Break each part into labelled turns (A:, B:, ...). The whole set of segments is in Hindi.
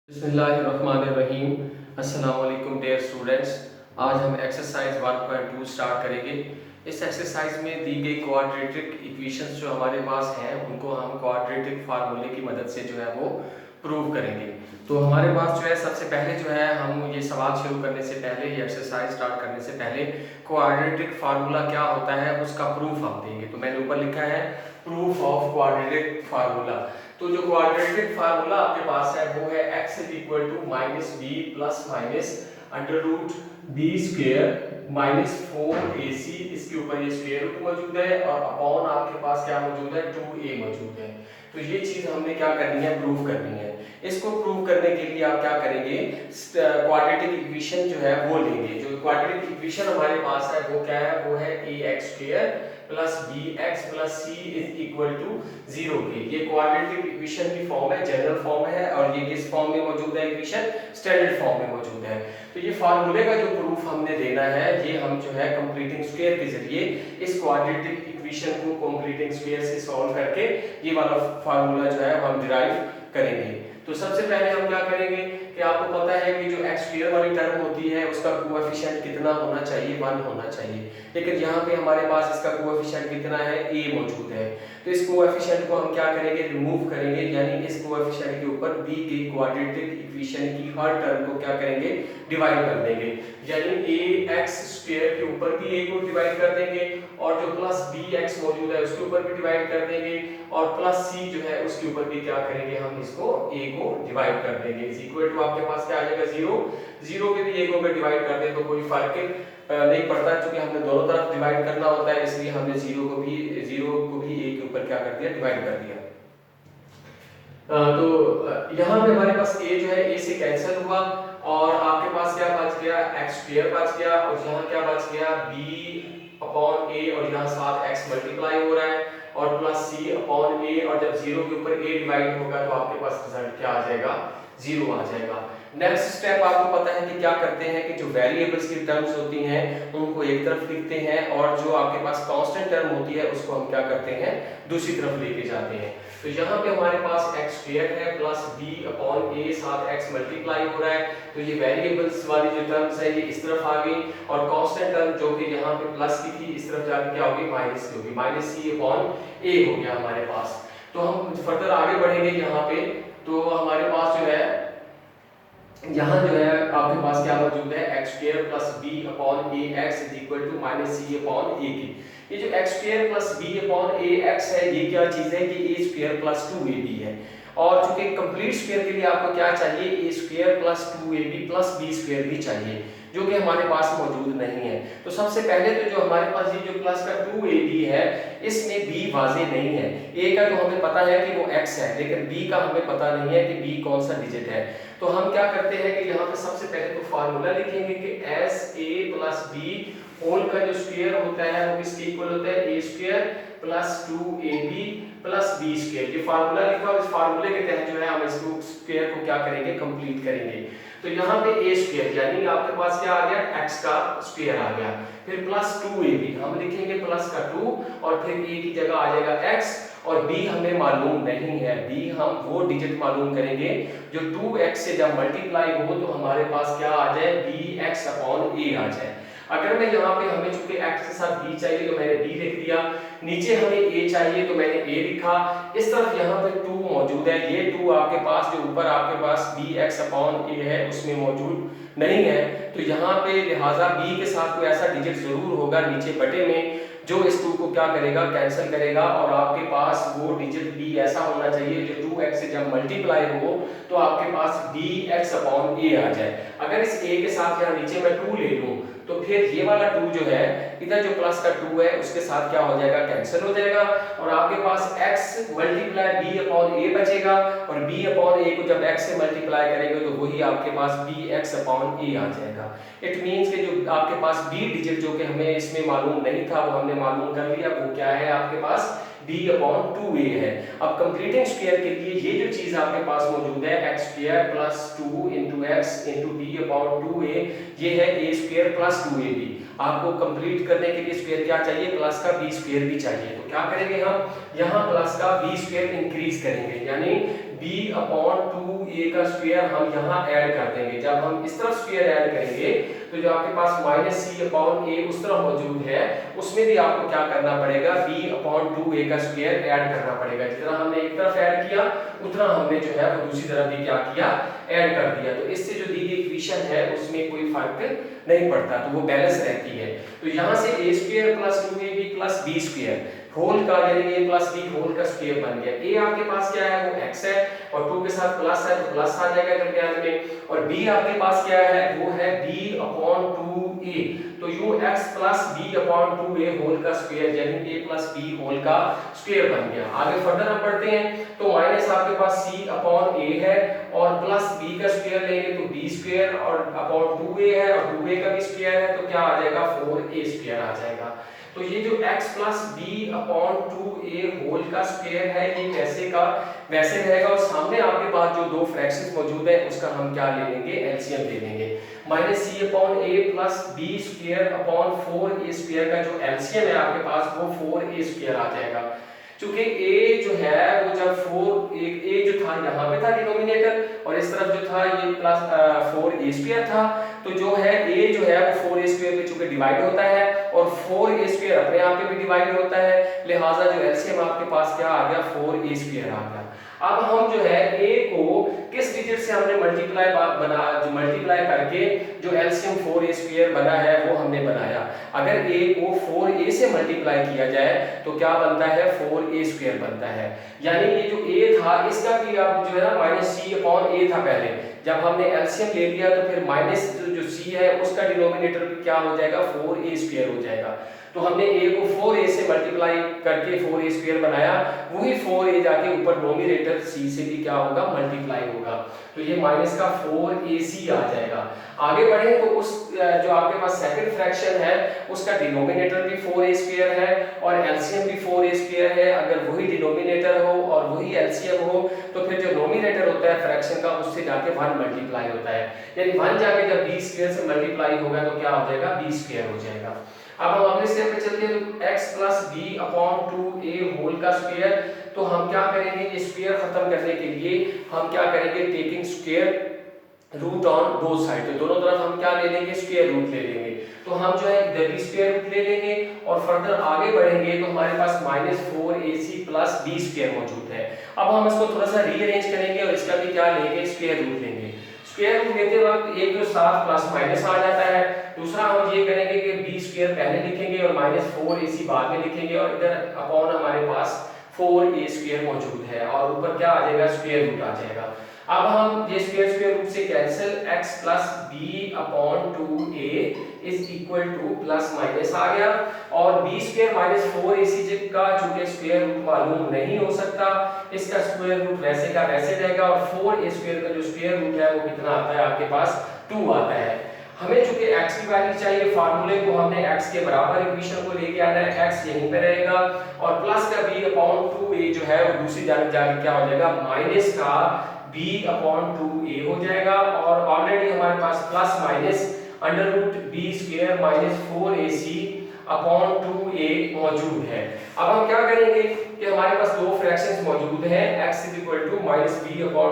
A: बिस्मिल्लाहिर्रहमानिर्रहीम। अस्सलाम वालेकुम डियर स्टूडेंट्स। आज हम एक्सरसाइज 1.2 स्टार्ट करेंगे। इस एक्सरसाइज में दी गई क्वाड्रेटिक इक्वेशंस जो हमारे पास हैं उनको हम क्वाड्रेटिक फार्मूले की मदद से जो है वो प्रूव करेंगे। तो हमारे पास जो है सबसे पहले जो है हम ये सवाल शुरू करने से पहले, ये एक्सरसाइज स्टार्ट करने से पहले क्वाड्रेटिक फार्मूला क्या होता है उसका प्रूफ हम देंगे। तो मैंने ऊपर लिखा है प्रूफ ऑफ क्वाड्रेटिक फार्मूला। तो जो क्वाड्रेटिक फार्मूला आपके पास है वो है x is equal to minus b plus minus under root b square minus 4ac, इसके ऊपर ये स्क्वेयर रूट मौजूद है और अपॉन आपके पास क्या मौजूद है 2a मौजूद है। तो ये चीज हमने क्या करनी है, प्रूव करनी है। इसको प्रूव करने के लिए आप क्या करेंगे, क्वाड्रेटिक इक्वेशन जो है वो लेंगे। जो क्वाड्रेटिक इक्वेशन हमारे पास है वो क्या है, वो है ax square plus b x plus c is equal to 0 के। ये क्वाड्रेटिक इक्वेशन की फॉर्म है, जनरल फॉर्म है, और ये किस फॉर्म में मौजूद है इक्वेशन, स्टैंडर्ड फॉर्म में मौजूद है। तो ये फार्मूले का जो प्रूफ हमने देना है ये हम जो है कंप्लीटिंग स्क्वायर के जरिए इस क्वाड्रेटिक इक्वेशन को कंप्लीटिंग स्क्वायर से सॉल्व करके ये वाला फार्मूला जो है हम डिराइव करेंगे। तो सबसे पहले हम क्या करेंगे कि आपको पता है कि जो x स्क्वायर वाली टर्म होती है उसका कोएफिशिएंट कितना होना चाहिए, 1 होना चाहिए। लेकिन यहाँ पे हमारे पास इसका कोएफिशिएंट कितना है, a मौजूद है। तो इस कोएफिशिएंट को हम क्या करेंगे, रिमूव करेंगे, यानी इस कोएफिशिएंट के ऊपर दी गई क्वाड्रेटिक इक्वेशन की हर टर्म को क्या करेंगे, डिवाइड कर देंगे। यानी ax स्क्वायर के ऊपर भी a को डिवाइड कर देंगे और जो प्लस bx मौजूद है उसके ऊपर भी डिवाइड कर देंगे और प्लस c जो है उसके ऊपर भी क्या करेंगे, हम इसको a को डिवाइड कर देंगे। इज इक्वल टू आपके पास क्या आ जाएगा, 0। 0 के भी a को अगर डिवाइड कर दें तो कोई फर्क नहीं पड़ता, क्योंकि हमने दोनों तरफ डिवाइड करना होता है, इसलिए हमने 0 को भी a के ऊपर क्या कर दिया, डिवाइड कर दिया। तो यहाँ पे हमारे पास a जो है a से कैंसिल हुआ और आपके पास क्या बच गया, x स्क्वायर बच गया और यहाँ क्या बच गया, b अपॉन a, और यहाँ साथ x मल्टीप्लाई हो रहा है और प्लस c अपॉन a, और जब 0 के ऊपर a डिवाइड होगा तो आपके पास रिजल्ट क्या आ जाएगा, 0 आ जाएगा। नेक्स्ट स्टेप आपको पता है कि क्या करते हैं कि जो वेरिएबल्स की टर्म्स होती हैं उनको एक तरफ लिखते हैं और जो आपके पास कांस्टेंट टर्म होती है उसको हम क्या करते हैं, दूसरी तरफ लेके जाते हैं। तो यहाँ पे हमारे पास x स्क्वायर है प्लस b अपॉन a, साथ x मल्टीप्लाई हो रहा है, तो ये वेरिएबल्स वाली जो टर्म्स है ये इस तरफ आ गई और कांस्टेंट टर्म जो कि यहाँ पे प्लस की थी इस तरफ जाके क्या होगी, माइनस की होगी, माइनस c अपॉन a हो गया हमारे पास। तो हम फर्दर आगे बढ़ेंगे यहाँ पे, तो हमारे पास जो है यहाँ जो है आपके पास क्या मौजूद है, x square plus b upon ax is equal to minus c upon a की। ये जो x square plus b upon ax है ये क्या चीज है कि a स्क्वायर प्लस 2ab है, और चूंकि कंप्लीट स्क्वायर के लिए आपको क्या चाहिए, a square plus 2ab plus b square भी चाहिए, जो कि हमारे पास मौजूद नहीं है। तो सबसे पहले तो जो हमारे पास ये जो प्लस का 2ab है इसमें b वाज़ेह नहीं है। a का तो हमें पता है कि वो x है, लेकिन b का हमें पता नहीं है कि b कौन सा डिजिट है। तो हम क्या करते हैं कि यहाँ पे सबसे पहले तो फार्मूला लिखेंगे कि sa प्लस b होल का जो स्क्वायर होता है वो किसके इक्वल होता है, a square plus 2ab plus b square. ये फार्मूला लिखा और इस फार्मूले के तहत जो है हम इस स्क्वायर को क्या करेंगे, कंप्लीट करेंगे। तो यहाँ पे a स्क्वायर यानी आपके पास क्या आ गया, x का स्क्वायर आ गया, फिर प्लस 2ab हम लिखेंगे प्लस का 2 और फिर a की जगह आ जाएगा x, और b हमें मालूम नहीं है, b हम वो डिजिट मालूम करेंगे जो 2x से जब मल्टीप्लाई हो तो हमारे पास क्या आ जाए, bx अपॉन a आ जाए। अगर मैं यहाँ पे हमें चूंकि x के साथ b चाहिए तो मैंने b लिख दिया, नीचे हमें a चाहिए तो मैंने a लिखा, इस तरफ यहाँ पे 2 मौजूद है, ये 2 आपके पास जो ऊपर आपके पास bx अपॉन a है उसमें मौजूद नहीं है, तो यहाँ पे लिहाजा b के साथ कोई ऐसा डिजिट जरूर होगा नीचे बटे में जो इस 2 को क्या करेगा, कैंसिल करेगा, और आपके पास वो डिजिट b ऐसा होना चाहिए जो 2x से जब मल्टीप्लाई हो तो आपके पास bx अपॉन a आ जाए। अगर इस a के साथ यहाँ नीचे मैं 2 ले लूं तो फिर ये वाला 2 जो है इधर जो प्लस का 2 है उसके साथ क्या हो जाएगा, कैंसिल हो जाएगा, और आपके पास x multiply b upon a बचेगा, और b अपॉन a को जब x से मल्टीप्लाई करेंगे तो वही आपके पास bx अपॉन a आ जाएगा। इट मींस कि जो आपके पास b डिजिट जो कि हमें इसमें मालूम नहीं था वो हमने मालूम कर लिया, वो क्या है आपके पास b अपॉन 2a है। अब कंप्लीटिंग स्क्वायर के लिए ये जो चीज आपके पास मौजूद है x square plus 2 into x into b upon 2a, ये है a स्क्वायर प्लस 2ab। आपको कंप्लीट करने के लिए स्क्वायर क्या चाहिए, प्लस का b स्क्वायर भी चाहिए। तो क्या करेंगे हम, यहाँ प्लस का b स्क्वायर इंक्रीज करेंगे, यानी b अपॉन 2 2a का स्क्वायर हम यहाँ ऐड कर देंगे। जब हम इस तरफ स्क्वायर ऐड करेंगे तो जो आपके पास -c/a उस तरफ मौजूद है उसमें भी आपको क्या करना पड़ेगा, b/2a का स्क्वायर ऐड करना पड़ेगा। जितना हमने एक तरफ ऐड किया उतना हमने जो है वो दूसरी तरफ भी क्या किया, ऐड कर दिया। तो इससे जो दी गई इक्वेशन है उसमें कोई फर्क नहीं पड़ता, तो वो बैलेंस रहती है। तो यहाँ से a² + 2ab + b² होल का यानी a + b होल का स्क्वायर बन गया। a आपके पास क्या है, वो x है और 2 के साथ प्लस है तो प्लस आ जाएगा डिटरमिनेंट में, और b आपके पास क्या है, वो है b/2a। तो यू x + b/2a होल का स्क्वायर यानी a + b होल का स्क्वायर बन गया। आगे फर्दर हम बढ़ते हैं तो माइनस आपके पास c/a है और प्लस b का स्क्वायर लेंगे तो b² और /2a है और 2a का भी स्क्वायर है तो क्या आ जाएगा, 4a² आ जाएगा। तो ये जो x + b/2a होल का स्क्वायर है ये वैसे का वैसे रहेगा, और सामने आपके पास जो दो फ्रैक्शंस मौजूद है उसका हम क्या ले लेंगे, एलसीएम ले लेंगे। -c/a + b²/4a² का जो एलसीएम है आपके पास वो 4a² आ जाएगा। क्योंकि a जो है वो जब 4 a जो था यहाँ पे था डिनोमिनेटर और इस तरफ जो था ये +4a² था, तो जो है a जो है वो 4a² पे चूंकि डिवाइड होता है और 4a² अपने आप पे भी डिवाइड होता है, लिहाजा जो एलसीएम आपके पास क्या आ गया, 4a² आ गया। अब हम जो है a को किस डिजिट से हमने मल्टीप्लाई करके जो एलसीएम 4a² बना है वो हमने बनाया। अगर a को 4a से मल्टीप्लाई किया जाए तो क्या बनता है, 4a² बनता है। यानी ये जो a था इसका भी अब जो है ना -c/a था पहले, जब हमने एलसीएम ले लिया तो फिर माइनस जो c है उसका डिनोमिनेटर भी क्या हो जाएगा, 4a² हो जाएगा। तो हमने a को 4a से मल्टीप्लाई करके 4a² बनाया, वही 4a जाके ऊपर नोमिनेटर c से भी क्या होगा, मल्टीप्लाई होगा, तो ये माइनस का 4ac आ जाएगा। आगे बढ़े तो उस जो आपके पास सेकंड फ्रैक्शन है उसका डिनोमिनेटर भी 4a² है और एलसीएम भी 4a² है। अगर वही डिनोमिनेटर हो और वही एलसीएम हो तो फिर जो नोमिनेटर होता है फ्रैक्शन का उससे जाके 1 मल्टीप्लाई होता है, यानी 1 जाके जब b² से मल्टीप्लाई होगा तो क्या हो जाएगा, b² हो जाएगा। अब हम अगले स्टेप पे चलते हैं, तो x + b/2a होल का स्क्वायर, तो हम क्या करेंगे, ये स्क्वायर खत्म करने के लिए हम क्या करेंगे, taking square root on both side, तो दोनों तरफ हम क्या ले लेंगे, स्क्वायर रूट ले लेंगे। तो हम जो है इधर भी स्क्वायर रूट ले लेंगे और फर्दर आगे बढ़ेंगे तो हमारे पास -4ac + b² मौजूद है। अब हम इसको थोड़ा सा रीअरेंज करेंगे और इसका भी क्या लेंगे, स्क्वायर रूट लेंगे। स्क्वायर रूट लेते वक्त एक जो साथ प्लस माइनस आ जाता है, दूसरा हम ये करेंगे कि b² पहले लिखेंगे और -4ac बाद में लिखेंगे और इधर अपॉन हमारे पास 4a² मौजूद है और ऊपर क्या आ जाएगा, स्क्वायर रूट आ जाएगा। अब हम ये स्क्वायर रूट से कैंसिल, x + b/2a = ± आ गया और b² -4ac का चूंकि स्क्वायर रूट मालूम नहीं हो सकता, इसका स्क्वायर रूट वैसे का वैसे रहेगा और 4a² का जो स्क्वायर रूट है वो कितना आता है, आपके पास 2 आता है। हमें चूंकि x की वैल्यू चाहिए, फार्मूले को हमने x के बराबर इक्वेशन को लेके आना है, x यहीं पे रहेगा और प्लस का b/2a जो है वो दूसरी जानब जाके क्या हो जाएगा, माइनस का b/2a हो जाएगा और ऑलरेडी हमारे पास प्लस माइनस √b² -4ac/2a मौजूद है। अब हम क्या करेंगे कि हमारे पास दो फ्रैक्शंस मौजूद हैं, x -b/2a और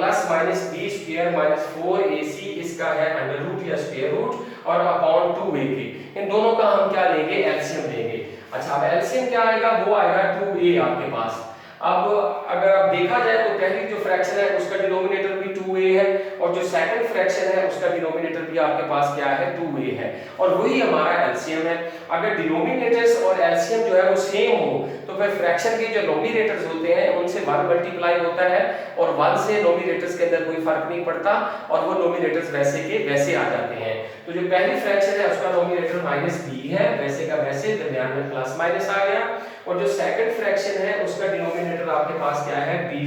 A: +-b² -4ac, इसका है अंडर रूट या स्क्वायर रूट और /2a के, इन दोनों का हम क्या लेंगे, एलसीएम लेंगे। अच्छा, अब एलसीएम क्या आएगा, वो आएगा 2a आपके पास। अब अगर आप देखा जाए तो पहली जो फ्रैक्शन है उसका डिनोमिनेटर भी 2a है और जो सेकंड फ्रैक्शन है उसका डिनोमिनेटर भी आपके पास क्या है, 2a है और वही हमारा एलसीएम है। अगर डिनोमिनेटर्स और एलसीएम जो है वो सेम हो तो फिर फ्रैक्शन के जो नोमिनेटर्स होते हैं उनसे 1 मल्टीप्लाई होता है और 1 से नोमिनेटर्स के अंदर कोई फर्क नहीं पड़ता और वो नोमिनेटर्स वैसे के वैसे आ जाते हैं। तो जो पहली फ्रैक्शन है उसका नोमिनेटर -b है, वैसे का वैसे, दरमियान में प्लस माइनस आ गया, और जो सेकंड फ्रैक्शन है उसका डिनोमिनेटर आपके पास क्या है, b²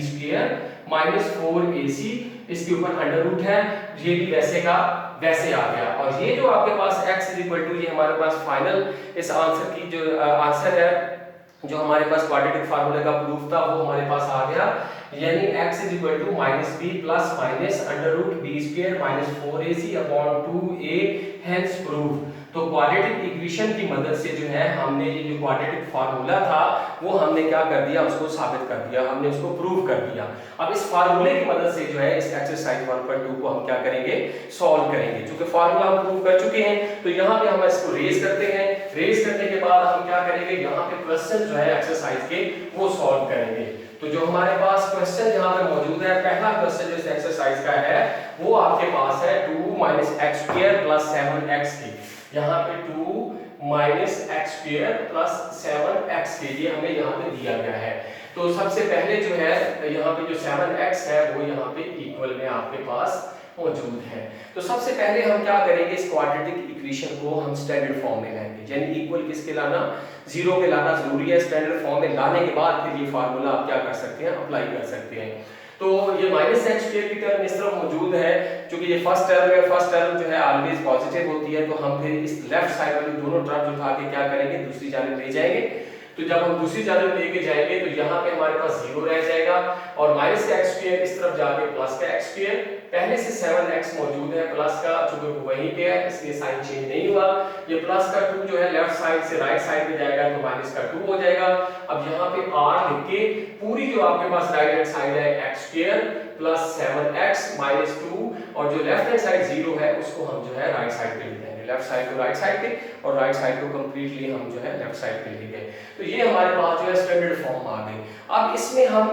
A: -4ac, इसके ऊपर अंडर रूट है, ये भी वैसे का वैसे आ गया। और ये जो आपके पास x = ये हमारे पास फाइनल इस आंसर की जो आंसर है जो हमारे पास क्वाड्रेटिक फार्मूले का प्रूफ था वो हमारे पास आ गया, यानी x is equal to minus b plus minus under root b square minus 4ac upon 2a hence prove. तो क्वाड्रेटिक इक्वेशन की मदद से जो है हमने ये जो क्वाड्रेटिक फार्मूला था वो हमने क्या कर दिया, उसको साबित कर दिया, हमने उसको प्रूव कर दिया। अब इस फार्मूले की मदद से जो है इस एक्सरसाइज 1.2 को हम क्या करेंगे, सॉल्व करेंगे। क्योंकि फार्मूला हम प्रूव कर चुके हैं तो यहाँ पे हम इसको रेज करते हैं। रेज करने के बाद हम क्या करेंगे, यहाँ पे क्वेश्चन जो है एक्सरसाइज के वो सॉल्व करेंगे। तो जो हमारे पास क्वेश्चन यहाँ पे मौजूद है, पहला क्वेश्चन जो इस एक्सरसाइज का है वो आपके पास है 2 minus x square plus 7x की। यहाँ पे 2 minus x square plus 7x के लिए हमें यहाँ पे दिया गया है। तो सबसे पहले जो है यहाँ पे जो 7x है वो यहाँ पे इक्वल में आपके पास मौजूद है। तो सबसे पहले हम क्या करेंगे, इस क्वाड्रेटिक इक्वेशन को हम स्टैंडर्ड फॉर्म में लाएंगे। यानी इक्वल किसके लाना, जीरो के लाना जरूरी है। स्टैंडर्ड फॉर्म में लाने के बाद फिर ये फार्मूला आप क्या कर सकते हैं, अप्लाई कर सकते हैं। तो ये माइनस एक्स स्क्वायर की टर्म इस तरफ मौजूद है, क्योंकि ये फर्स्ट टर्म है, फर्स्ट टर्म जो है ऑलवेज पॉजिटिव होती है। तो हम फिर इस लेफ्ट साइड वाली दोनों टर्म उठा के क्या करेंगे, दूसरी जानिब ले जाएंगे। तो जब हम दूसरी जानिब लेके जाएंगे तो यहाँ पे हमारे पास जीरो रह जाएगा और माइनस का एक्स स्क्वायर इस तरफ जाके प्लस का एक्स स्क्वायर, पहले से 7x मौजूद है प्लस का, चूंकि वो वहीं पे है इसलिए साइन चेंज नहीं हुआ। ये प्लस का 2 जो है लेफ्ट साइड से राइट साइड में जाएगा तो माइनस का 2 हो जाएगा। अब यहाँ पे r लिख के पूरी जो आपके पास राइट हैंड साइड है x square plus 7x minus 2 और जो लेफ्ट हैंड साइड 0 है उसको हम जो है राइट साइड पे ले जाएंगे, लेफ्ट साइड को राइट साइड पे और राइट साइड को कंप्लीटली हम जो है लेफ्ट साइड पे ले गए। तो ये हमारे पास जो है स्टैंडर्ड फॉर्म आ गई। अब इसमें हम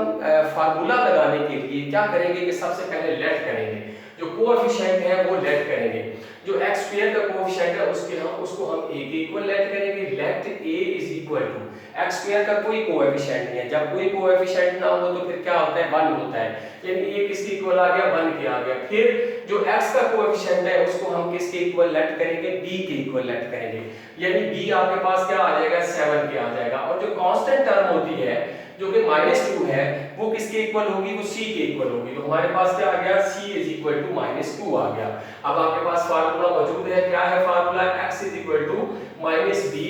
A: फार्मूला लगाने के लिए क्या करेंगे कि सबसे पहले लेट करेंगे, जो कोएफिशिएंट है वो लेट करेंगे। जो x स्क्वायर का कोएफिशिएंट है उसको हम a के इक्वल लेट करेंगे। Let a is equal to x square का कोई कोएफिशिएंट नहीं है, जब कोई कोएफिशिएंट ना हो तो फिर क्या होता है, 1 होता है। यानी a किसके इक्वल आ गया, 1 के आ गया। फिर जो x का कोएफिशिएंट है उसको हम किसके इक्वल लेट करेंगे, b के इक्वल लेट करेंगे। यानी b आपके पास क्या आ जाएगा, 7 के आ जाएगा। और जो कांस्टेंट टर्म होती है जो कि -2 है वो किसके इक्वल होगी, वो c के इक्वल होगी। तो हमारे पास क्या आ गया, c इज इक्वल टू -2 आ गया। अब आपके पास फार्मूला मौजूद है, क्या है formula, x is equal to -b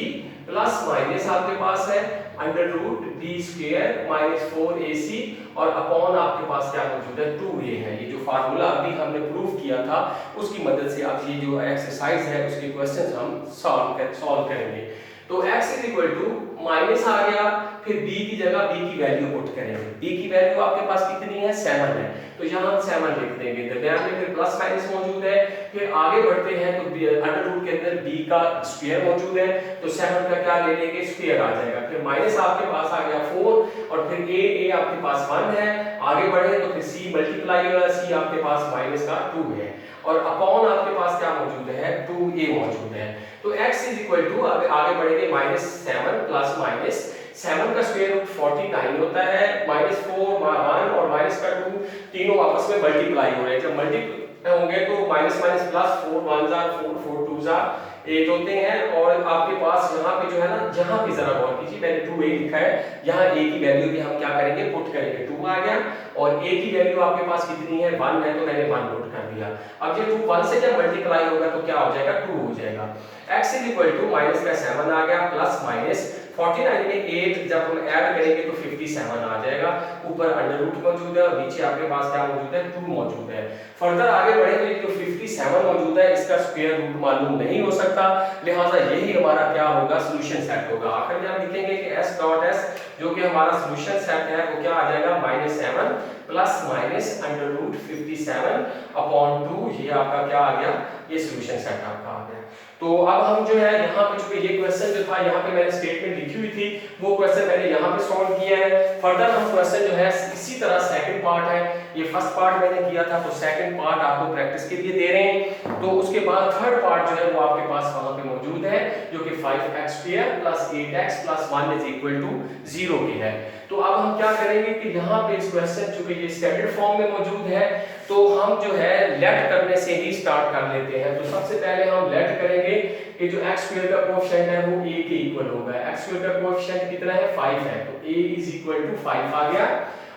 A: plus minus आपके पास है under root b square -4ac और अपॉन आपके पास क्या मौजूद है, 2a है। ये जो फार्मूला अभी हमने प्रूव किया था उसकी मदद से अब ये जो एक्सरसाइज है उसके क्वेश्चंस हम सॉल्व करेंगे। तो x is equal to minus आ गया, फिर b की जगह b की वैल्यू पुट करेंगे। b की वैल्यू आपके पास कितनी है, 7 है, तो यहाँ हम 7 लिख देंगे। दरमियान में फिर प्लस माइनस मौजूद है। फिर आगे बढ़ते हैं तो अंडर रूट के अंदर b का स्क्वायर मौजूद है तो 7 का क्या ले लेंगे, स्क्वायर आ जाएगा। फिर माइनस आपके पास आ गया 4 और फिर a आपके पास 1 है। आगे बढ़े तो फिर c मल्टीप्लाई हो रहा है, c आपके पास माइनस का 2 है और अपॉन आपके पास क्या मौजूद है, 2a मौजूद है। तो x इज इक्वल टू आगे बढ़ेंगे -7 प्लस माइनस 7 का स्क्वायर रूट 49 होता है, -4 1 और माइनस का 2 तीनों आपस में मल्टीप्लाई हो रहे हैं। जब मल्टीप्लाई होंगे तो minus minus plus 4 1 jar 4 4 2 jar 8 होते हैं। और आपके पास यहाँ पे जो है ना, यहाँ पे जरा गौर कीजिए, मैंने 2a लिखा है, यहाँ a की वैल्यू भी हम क्या करेंगे, पुट करेंगे। 2 आ गया और a की वैल्यू आपके पास कितनी है, 1 है, तो मैंने 1 पुट कर दिया। अब ये 2 1 से जब मल्टीप्लाई होगा तो क्या हो जाएगा, 2 हो जाएगा। x is equal to minus का 7 आ गया प्लस माइनस 49 में 8 जब हम ऐड करेंगे तो 57 आ जाएगा। ऊपर अंडर रूट मौजूद है और नीचे आपके पास क्या मौजूद है, 2 मौजूद है। फर्दर आगे बढ़े तो ये जो 57 मौजूद है इसका स्क्वायर रूट मालूम नहीं हो सकता, लिहाजा यही हमारा क्या होगा, सॉल्यूशन सेट होगा। आखिर में हम लिखेंगे कि s डॉट s जो कि हमारा सॉल्यूशन सेट है वो क्या आ जाएगा, -7 plus minus under root 57 upon 2, ये आपका क्या आ गया, ये सॉल्यूशन सेट आपका आ गया। तो अब हम जो है यहाँ पे चूंकि ये क्वेश्चन जो था यहाँ पे मैंने स्टेटमेंट लिखी हुई थी वो क्वेश्चन मैंने यहाँ पे सॉल्व किया है। फर्दर हम क्वेश्चन जो है इसी तरह सेकंड पार्ट है, ये फर्स्ट पार्ट मैंने किया था तो सेकंड पार्ट आपको प्रैक्टिस के लिए दे रहे हैं। तो उसके बाद थर्ड पार्ट जो है वो आपके पास वहां पे मौजूद है जो कि 5x square plus 8x plus 1 is equal to 0 की है। तो अब हम क्या करेंगे कि यहाँ पे इस क्वेश्चन चूंकि ये स्टैंडर्ड फॉर्म में मौजूद है तो हम जो है लेट करने से ही स्टार्ट कर लेते हैं। तो सबसे पहले हम लेट करेंगे कि जो x स्क्वायर का कोएफिशिएंट है वो a के इक्वल होगा। x स्क्वायर का कोएफिशिएंट कितना है, 5 है, तो a इज इक्वल टू 5 आ गया।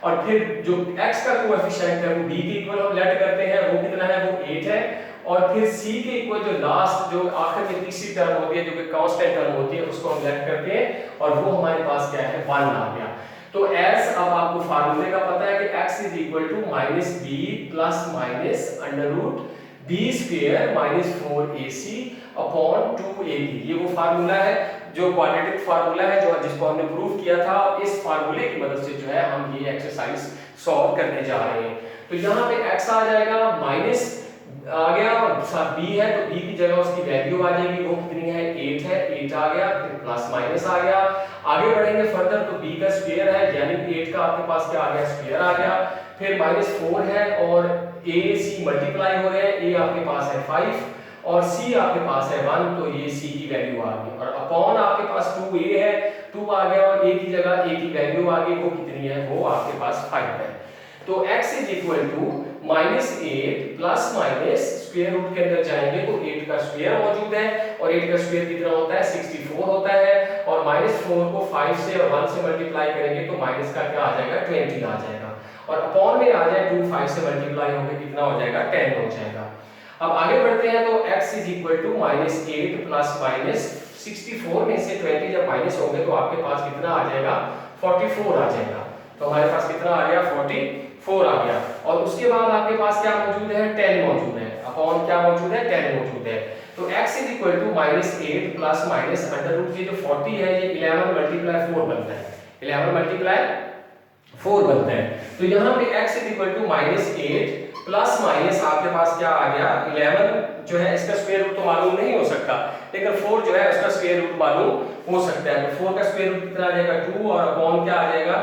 A: और फिर जो x का कोएफिशिएंट है वो b के इक्वल हम लेट करते हैं, वो कितना है, वो 8 है। और फिर c के इक्वल जो लास्ट जो आखिर में तीसरी टर्म होती है जो कि कांस्टेंट टर्म होती है उसको हम लेट करते हैं और वो हमारे पास क्या है, 1 आ गया। तो तो s अब आपको फार्मूले का पता है कि x is equal to minus b plus minus under root b square minus 4ac upon 2ab। ये वो फार्मूला है जो क्वाड्रेटिक फार्मूला है जो जिसको हमने प्रूव किया था। इस फार्मूले की मदद से जो है हम ये एक्सरसाइज सॉल्व करने जा रहे हैं। तो यहाँ पे x आ जाएगा माइनस आ गया और साथ b है तो b की जगह उसकी वैल्यू आ जाएगी, वो कितनी है 8 है, 8 आ गया, फिर प्लस माइनस आ गया। आगे बढ़ेंगे फर्दर तो b का स्क्वायर है यानी 8 का आपके पास क्या आ गया स्क्वायर आ गया, फिर माइनस 4 है और a c मल्टीप्लाई हो रहे हैं, a आपके पास है 5 और c आपके पास है 1 तो ये c की वैल्यू आ गई और अपॉन आपके पास 2a है, 2 आ गया और a की जगह a की वैल्यू आ गई, वो कितनी है वो आपके पास 5 है। तो x is equal to minus 8 plus minus square root के अंदर जाएंगे तो 8 का स्क्वायर मौजूद है और 8 का स्क्वायर कितना होता है 64 होता है और माइनस 4 को 5 से और 1 से मल्टीप्लाई करेंगे तो माइनस का क्या आ जाएगा 20 आ जाएगा और अपॉन में आ जाए 2 5 से मल्टीप्लाई होकर कितना हो जाएगा 10 हो जाएगा। अब आगे बढ़ते हैं तो x is equal to minus 8 plus minus 64 में से 20 जब माइनस होंगे तो आपके पास कितना आ जाएगा 44 आ जाएगा। तो हमारे पास कितना आ गया 44 आ गया और उसके बाद आपके पास क्या मौजूद है 10 मौजूद है, अपॉन क्या मौजूद है 10 मौजूद है। तो x is equal to minus 8 plus minus under root ये जो 40 है ये 11 मल्टीप्लाई 4 बनता है, 11 मल्टीप्लाई 4 बनता है। तो यहाँ पे x is equal to minus 8 plus minus आपके पास क्या आ गया 11 जो है इसका स्क्वायर रूट तो मालूम नहीं हो सकता लेकिन 4 जो है उसका स्क्वायर रूट मालूम हो सकता है। तो 4 का स्क्वायर रूट कितना आ जाएगा 2 और अपॉन क्या आ जाएगा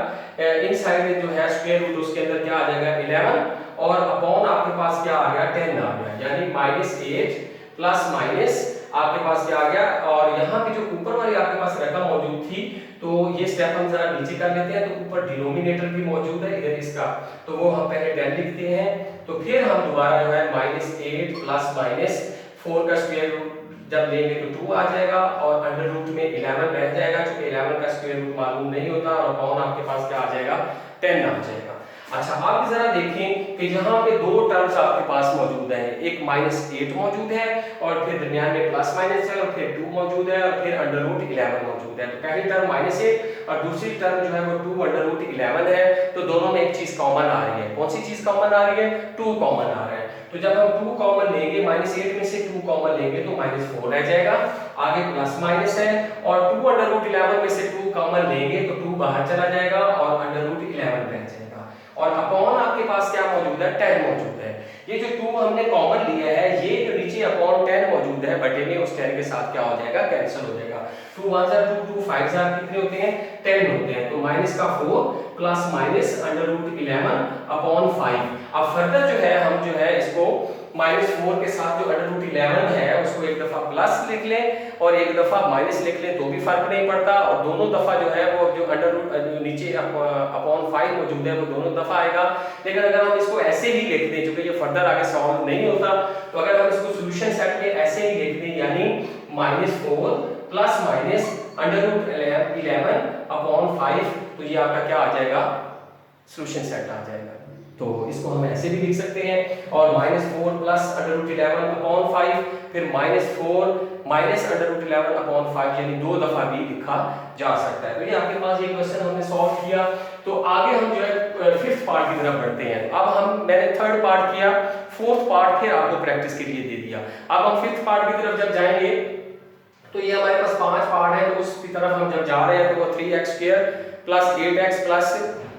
A: इनसाइड में जो है स्क्वायर रूट उसके अंदर क्या आ जाएगा 11 और अपॉन आपके पास क्या आ गया 10 आ गया यानी माइनस 8 प्लस माइनस आपके पास क्या आ गया और यहाँ पे जो ऊपर वाली आपके पास रकम मौजूद थी तो ये स्टेप हम जरा नीचे कर लेते हैं। तो ऊपर डिनोमिनेटर भी मौजूद है इधर इसका तो वो हम पहले 10 लिखते हैं तो फिर हम दोबारा जो है माइनस 8 प्लस माइनस 4 का स्क्वायर रूट जब लेंगे तो 2 आ जाएगा और अंडर रूट में 11 रह जाएगा क्योंकि 11 का स्क्वायर रूट मालूम नहीं होता और अपॉन आपके पास क्या आ जाएगा 10 आ जाएगा। अच्छा आप जरा देखें कि यहाँ पे दो टर्म्स आपके पास मौजूद है, एक माइनस 8 मौजूद है और फिर दरमियान में प्लस माइनस है और फिर 2 मौजूद है और फिर अंडर रूट 11 मौजूद है। तो पहली टर्म माइनस 8 और दूसरी टर्म जो है वो 2 अंडर रूट 11 है। तो दोनों में एक चीज कॉमन आ रही है, कौन सी चीज कॉमन आ रही है 2 कॉमन आ रहा है। तो जब हम 2 कॉमन लेंगे माइनस 8 में से 2 कॉमन लेंगे तो माइनस 4 रह जाएगा, आगे प्लस माइनस है और 2 अंडर रूट 11 में से 2 कॉमन लेंगे तो 2 बाहर चला जाएगा और अंडर रूट 11 रह जाएगा और अपॉन आपके पास क्या मौजूद है 10 मौजूद है। ये जो 2 हमने कॉमन लिया है ये जो नीचे अपॉन 10 मौजूद है बटे में उस 10 के साथ क्या हो जाएगा कैंसिल हो जाएगा। 2 1 2 2 5 कितने होते हैं 10 होते हैं। तो माइनस का 4 plus minus under root 11 upon 5। अब फर्दर जो है हम जो है इसको माइनस 4 के साथ जो अंडर रूट 11 है उसको एक दफा प्लस लिख लें और एक दफा माइनस लिख लें तो भी फर्क नहीं पड़ता और दोनों दफा जो है वो जो अंडर रूट नीचे अपॉन 5 मौजूद है वो दोनों दफा आएगा। लेकिन अगर हम इसको ऐसे ही लिख दें क्योंकि ये फर्दर आगे सॉल्व नहीं होता तो अगर हम इसको सॉल्यूशन सेट में ऐसे ही लिख दें यानी minus 4 plus minus under root 11 upon 5 तो ये आपका क्या आ जाएगा सॉल्यूशन सेट आ जाएगा। तो इसको हम ऐसे भी लिख सकते हैं और minus 4 plus under root 11 upon 5 फिर minus 4 minus under root 11 upon 5 यानी 2 दफा भी लिखा जा सकता है। तो ये आपके पास ये क्वेश्चन हमने सॉल्व किया। तो आगे हम जो है फिफ्थ पार्ट की तरफ बढ़ते हैं। अब मैंने थर्ड पार्ट किया, फोर्थ पार्ट फिर आपको प्रैक्टिस के लिए दे दिया। अब हम फिफ्थ पार्ट की तरफ जब जाएंगे तो ये हमारे पास 5 पार्ट है तो उसकी तरफ हम जब जा रहे हैं तो वो 3x² प्लस 8x प्लस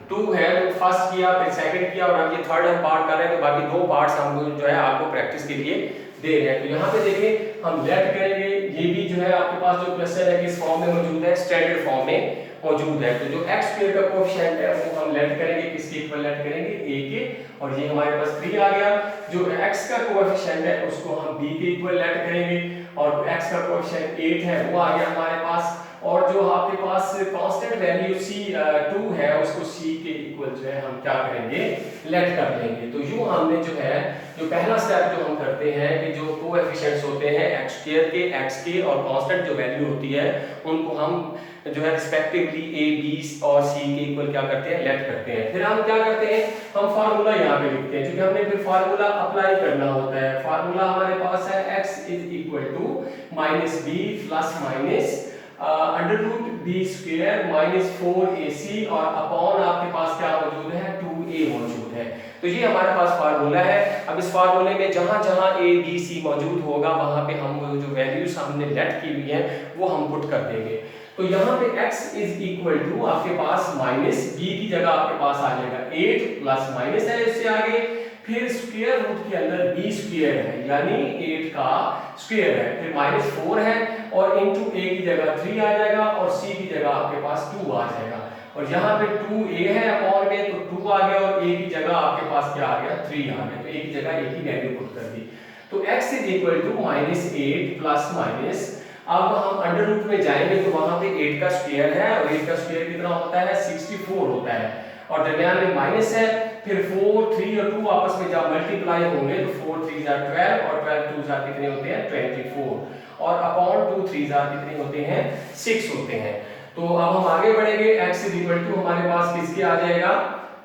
A: 2 है तो फर्स्ट किया फिर सेकंड किया और अब ये थर्ड हम पार्ट कर रहे हैं तो बाकी 2 पार्ट्स हम जो है आपको प्रैक्टिस के लिए दे रहे हैं। तो यहाँ पे देखिए हम लेट करेंगे, ये भी जो है आपके पास जो क्वेश्चन है किस फॉर्म में मौजूद है स्टैंडर्ड फॉर्म में मौजूद है। तो जो x² का कोएफिशिएंट है वो हम लेट करेंगे किसके इक्वल लेट करेंगे a के और ये हमारे पास 3 आ गया। जो x का कोएफिशिएंट है उसको हम b के इक्वल लेट करेंगे और x का कोएफिशिएंट 8 है वो आ गया हमारे पास और जो आपके पास कांस्टेंट वैल्यू c2 है उसको c के इक्वल जो है हम क्या करेंगे लेट कर लेंगे। तो यूं हमने जो है जो पहला स्टेप जो हम करते हैं कि जो कोएफिशिएंट्स होते हैं x² के x के और कांस्टेंट जो वैल्यू होती है उनको हम जो है रिस्पेक्टिवली a b और c के इक्वल क्या करते हैं लेट करते हैं। फिर हम क्या करते हैं हम फार्मूला यहाँ पे लिखते हैं क्योंकि हमने फिर फार्मूला अप्लाई करना होता है। फार्मूला हमारे पास है x is equal to minus b plus minus under root b square minus 4ac और अपॉन आपके पास क्या मौजूद है 2a मौजूद है। तो ये हमारे पास फार्मूला है। अब इस फार्मूले में जहां जहां a b c मौजूद होगा वहां पे हम जो वैल्यूज हमने लेट की हुई है वो हम पुट कर देंगे। तो यहाँ पे x इज इक्वल टू आपके पास माइनस b की जगह आपके पास आ जाएगा 8 प्लस माइनस है इससे आगे, फिर स्क्वायर रूट के अंदर b स्क्वायर है यानी 8 का स्क्वायर है, फिर माइनस 4 है और इनटू a की जगह 3 आ जाएगा और c की जगह आपके पास 2 आ जाएगा। और यहाँ पे 2a है अपॉन में तो 2 आ गया और a की जगह आपके पास क्या आ गया 3 आ गया, तो a की जगह a की वैल्यू पुट कर दी। तो x is equal to minus 8 plus minus, अब हम अंडर रूट में जाएंगे तो वहां पे 8 का स्क्वायर है और 8 का स्क्वायर कितना होता है 64 होता है और दरमियान में माइनस है, फिर 4 3 और 2 आपस में जब मल्टीप्लाई होंगे तो 4 3 जा 12 और 12 2 जा कितने होते हैं 24 और अपॉन 2 3 जा कितने होते हैं 6 होते हैं। तो अब हम आगे बढ़ेंगे, x इज इक्वल टू हमारे पास किसके आ जाएगा,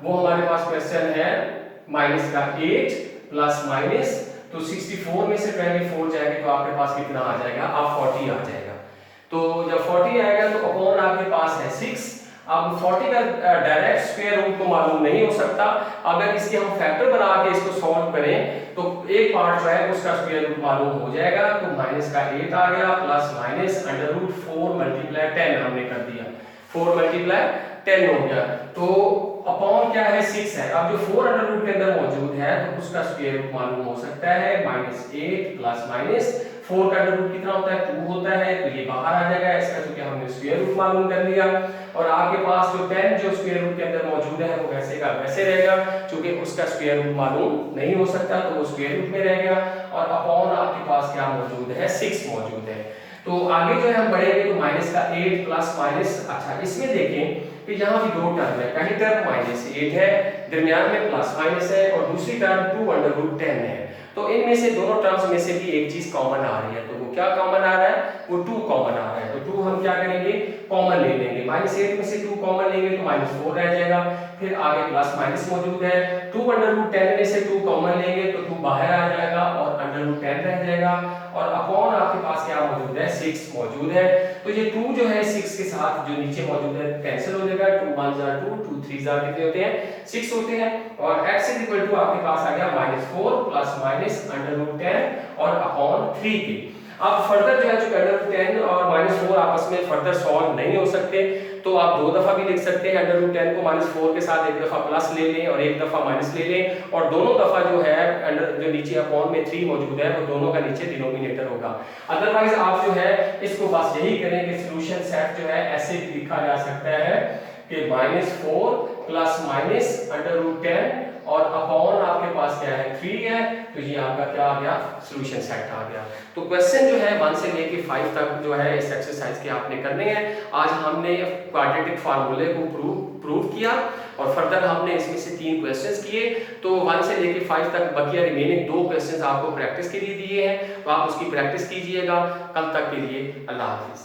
A: वो हमारे पास क्वेश्चन है माइनस का 8 प्लस माइनस, तो 64 में से 24 जाएंगे तो आपके पास कितना आ जाएगा अब 40 आ जाएगा। तो जब 40 आएगा तो अपॉन आपके पास है 6। अब 40 का डायरेक्ट स्क्वायर रूट तो मालूम नहीं हो सकता, अगर इसके हम फैक्टर बना के इसको सॉल्व करें तो एक पार्ट जो है उसका स्क्वायर रूट मालूम हो जाएगा। तो माइनस का 8 आ गया plus minus under root 4 multiply 10 हमने कर दिया, 4 मल्टीप्लाई 10 हो गया, तो अपॉन क्या है 6 है। अब जो 4 अंडर रूट के अंदर मौजूद है तो उसका स्क्वायर रूट मालूम हो सकता है माइनस 8 प्लस माइनस 4 का अंडर रूट कितना होता है 2 होता है, तो ये बाहर आ जाएगा इसका, क्योंकि हमने स्क्वायर रूट मालूम कर लिया। और आपके पास जो 10 जो स्क्वायर रूट के अंदर मौजूद है वो वैसे का वैसे रहेगा, क्योंकि उसका स्क्वायर रूट मालूम नहीं हो सकता तो वो स्क्वायर रूट में रह गया। और अपॉन आपके पास क्या मौजूद है 6 मौजूद है। तो आगे जो है हम बढ़ेंगे तो माइनस का 8 प्लस माइनस, अच्छा इसमें देखें कि यहाँ भी दो टर्म है, पहली टर्म माइनस 8 है, दरमियान में प्लस माइनस है और दूसरी टर्म 2 अंडर रूट 10 है। तो इनमें से दोनों टर्म्स में से भी एक चीज कॉमन आ रही है, तो वो क्या कॉमन आ रहा है वो 2 कॉमन आ रहा है। तो 2 हम क्या करेंगे कॉमन ले लेंगे, माइनस 8 में से 2 कॉमन लेंगे तो माइनस 4 रह जाएगा, फिर आगे प्लस माइनस मौजूद है, 2 अंडर रूट 10 में से 2 कॉमन लेंगे तो 2 बाहर आ जाएगा और अंडर रूट 10 रह जाएगा और अपॉन आपके पास क्या मौजूद है 6 मौजूद है। तो ये 2 जो है 6 के साथ जो नीचे मौजूद है कैंसिल हो जाएगा, 2 1 जा 2 2 3 जा कितने होते हैं 6 होते हैं। और x इज इक्वल टू आपके पास आ गया -4 प्लस माइनस अंडर रूट 10 और अपॉन 3 के। अब फर्दर जो है जो अंडर रूट 10 और -4 आपस में फर्दर सॉल्व नहीं हो सकते, तो आप दो दफा भी लिख सकते हैं, अंडर रूट 10 को -4 के साथ एक दफा प्लस ले लें और एक दफा माइनस ले लें और दोनों दफा जो है अंडर जो नीचे अपॉन में 3 मौजूद है वो दोनों का नीचे डिनोमिनेटर होगा। अदरवाइज आप जो है इसको बस यही करें कि सॉल्यूशन सेट जो है ऐसे भी लिखा जा सकता है कि -4 प्लस माइनस अंडर रूट 10 और अपॉन आपके पास क्या है 3 है, तो ये आपका क्या आ गया सॉल्यूशन सेट आ गया। तो क्वेश्चन जो है 1 से लेके 5 तक जो है इस एक्सरसाइज के आपने करने हैं। आज हमने क्वाड्रेटिक फार्मूले को प्रूव किया और फर्दर हमने इसमें से 3 क्वेश्चंस किए। तो 1 से लेके 5 तक बकिया रिमेनिंग 2 क्वेश्चंस आपको प्रैक्टिस के लिए दिए हैं, तो आप उसकी प्रैक्टिस कीजिएगा। कल तक के लिए अल्लाह हाफिज।